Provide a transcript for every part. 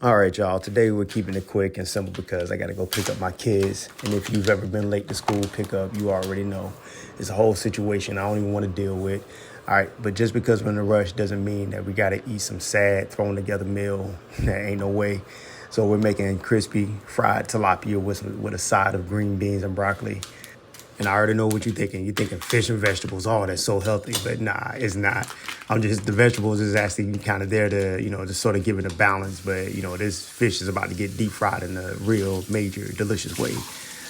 All right, y'all. Today we're keeping it quick and simple because I got to go pick up my kids. And if you've ever been late to school pickup, you already know it's a whole situation I don't even want to deal with. All right, but just because we're in a rush doesn't mean that we got to eat some sad, thrown together meal. There ain't no way. So we're making crispy fried tilapia with a side of green beans and broccoli. And I already know what you're thinking. You're thinking fish and vegetables. Oh, that's so healthy. But nah, it's not. The vegetables is actually kind of there to, to sort of give it a balance. But, this fish is about to get deep fried in a real major, delicious way.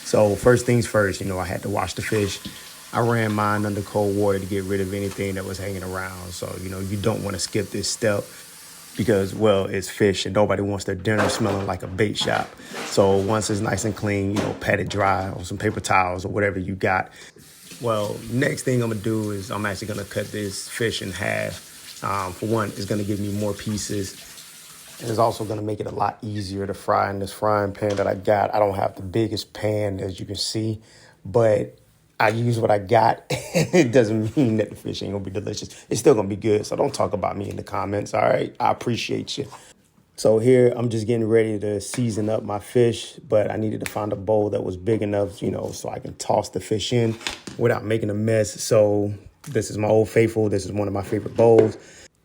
So first things first, I had to wash the fish. I ran mine under cold water to get rid of anything that was hanging around. So, you don't want to skip this step because, well, it's fish and nobody wants their dinner smelling like a bait shop. So once it's nice and clean, pat it dry on some paper towels or whatever you got. Well, next thing I'm going to do is I'm actually going to cut this fish in half. For one, it's going to give me more pieces. And it's also going to make it a lot easier to fry in this frying pan that I got. I don't have the biggest pan, as you can see, but I use what I got. It doesn't mean that the fish ain't going to be delicious. It's still going to be good. So don't talk about me in the comments, all right? I appreciate you. So here, I'm just getting ready to season up my fish, but I needed to find a bowl that was big enough, so I can toss the fish in without making a mess. So this is my Old Faithful. This is one of my favorite bowls.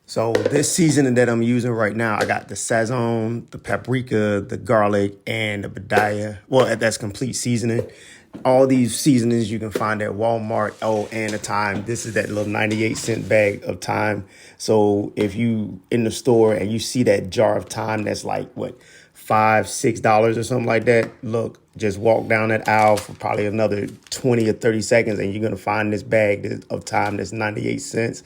So this seasoning that I'm using right now, I got the Sazon, the paprika, the garlic, and the badaya. Well, that's complete seasoning. All these seasonings you can find at Walmart. Oh, and the thyme. This is that little 98-cent bag of thyme. So if you in the store and you see that jar of thyme that's like, $5, $6 or something like that, look, just walk down that aisle for probably another 20 or 30 seconds and you're going to find this bag of thyme that's 98 cents.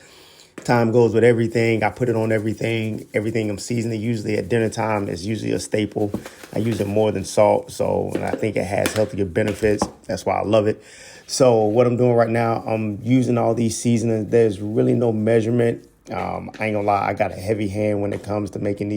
Thyme goes with everything. I put it on everything I'm seasoning. Usually at dinner time, it's usually a staple. I use it more than salt. And I think it has healthier benefits. That's why I love it. So what I'm doing right now, I'm using all these seasonings. There's really no measurement. I ain't gonna lie. I got a heavy hand when it comes to making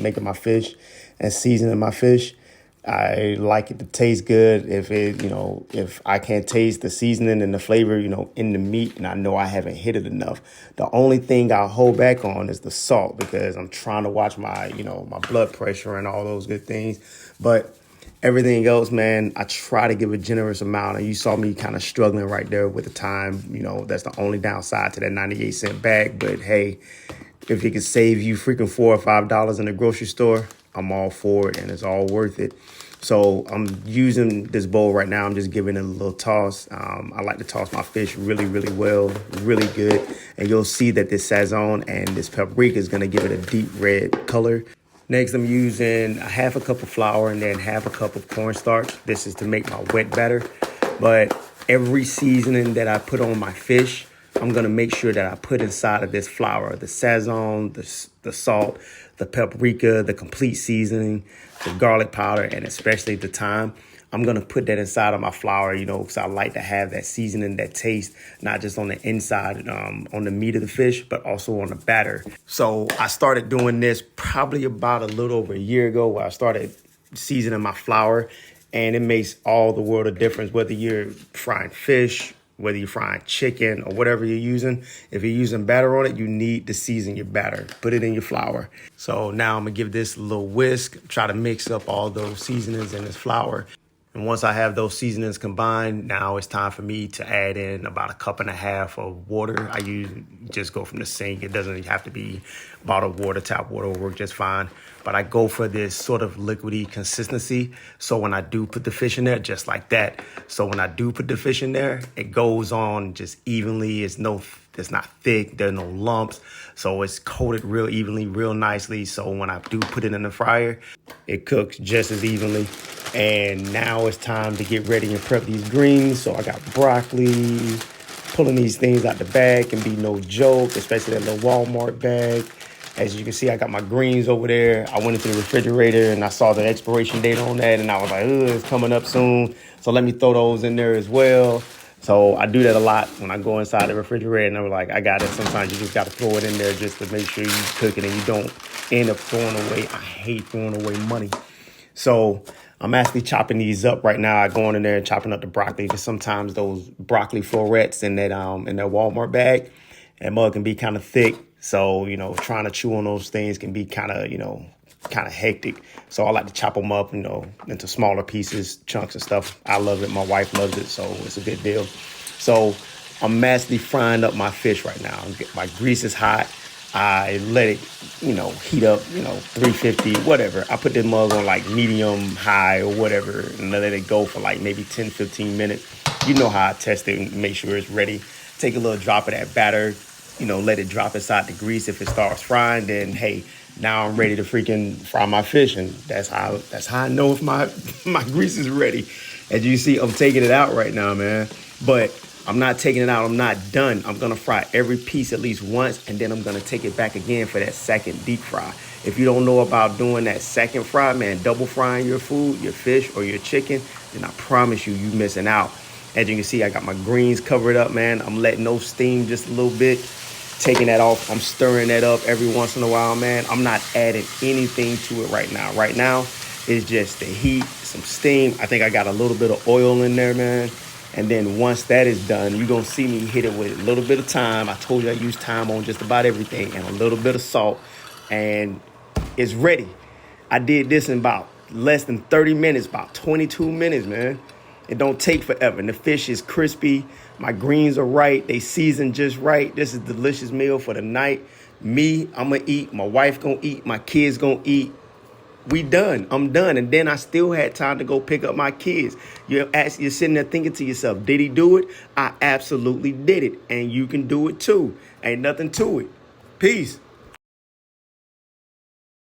making my fish and seasoning my fish. I like it to taste good. If I can't taste the seasoning and the flavor, in the meat, and I know I haven't hit it enough. The only thing I'll hold back on is the salt because I'm trying to watch my blood pressure and all those good things. But everything else, man, I try to give a generous amount. And you saw me kind of struggling right there with the time. That's the only downside to that 98-cent bag. But hey, if it could save you freaking $4 or $5 in the grocery store, I'm all for it, and it's all worth it. So I'm using this bowl right now. I'm just giving it a little toss. I like to toss my fish really, really well, really good. And you'll see that this Sazon and this paprika is going to give it a deep red color. Next, I'm using a half a cup of flour and then half a cup of cornstarch. This is to make my wet batter. But every seasoning that I put on my fish, I'm going to make sure that I put inside of this flour, the Sazon, the salt, the paprika, the complete seasoning, the garlic powder, and especially the thyme. I'm going to put that inside of my flour, because I like to have that seasoning, that taste, not just on the inside, on the meat of the fish, but also on the batter. So I started doing this probably about a little over a year ago where I started seasoning my flour, and it makes all the world of difference, whether you're frying fish, whether you're frying chicken or whatever you're using. If you're using batter on it, you need to season your batter. Put it in your flour. So now I'm going to give this a little whisk, try to mix up all those seasonings in this flour. And once I have those seasonings combined, now it's time for me to add in about a cup and a half of water. I just go from the sink. It doesn't have to be bottled water. Tap water will work just fine. But I go for this sort of liquidy consistency. So when I do put the fish in there, just like that. So when I do put the fish in there, it goes on just evenly. It's not thick. There are no lumps. So it's coated real evenly, real nicely. So when I do put it in the fryer, it cooks just as evenly. And now it's time to get ready and prep these greens. So I got broccoli. Pulling these things out the bag can be no joke, especially that little Walmart bag. As you can see, I got my greens over there. I went into the refrigerator and I saw the expiration date on that. And I was like, it's coming up soon. So let me throw those in there as well. So I do that a lot when I go inside the refrigerator. And I'm like, I got it. Sometimes you just got to throw it in there just to make sure you cook it and you don't end up throwing away. I hate throwing away money. So I'm actually chopping these up right now. I go in there and chopping up the broccoli. Just sometimes those broccoli florets in that Walmart bag, that mug can be kind of thick. So, trying to chew on those things can be kind of, kind of hectic. So I like to chop them up, into smaller pieces, chunks and stuff. I love it. My wife loves it. So it's a good deal. So I'm massively frying up my fish right now. My grease is hot. I let it, heat up, 350, whatever. I put the mug on like medium high or whatever and let it go for like maybe 10, 15 minutes. You know how I test it and make sure it's ready. Take a little drop of that batter, let it drop inside the grease. If it starts frying, then hey, now I'm ready to freaking fry my fish. And that's how I know if my grease is ready. As you see, I'm taking it out right now, man. But I'm not taking it out. I'm not done. I'm going to fry every piece at least once, and then I'm going to take it back again for that second deep fry. If you don't know about doing that second fry, man, double frying your food, your fish or your chicken, then I promise you, you're missing out. As you can see, I got my greens covered up, man. I'm letting those steam just a little bit, taking that off. I'm stirring that up every once in a while, man. I'm not adding anything to it right now. Right now, it's just the heat, some steam. I think I got a little bit of oil in there, man. And then once that is done, you're going to see me hit it with a little bit of thyme. I told you I use thyme on just about everything, and a little bit of salt. And it's ready. I did this in about less than 30 minutes, about 22 minutes, man. It don't take forever. And the fish is crispy. My greens are right. They seasoned just right. This is a delicious meal for the night. Me, I'm going to eat. My wife going to eat. My kids going to eat. We done. I'm done. And then I still had time to go pick up my kids. You're sitting there thinking to yourself, did he do it? I absolutely did it. And you can do it too. Ain't nothing to it. Peace.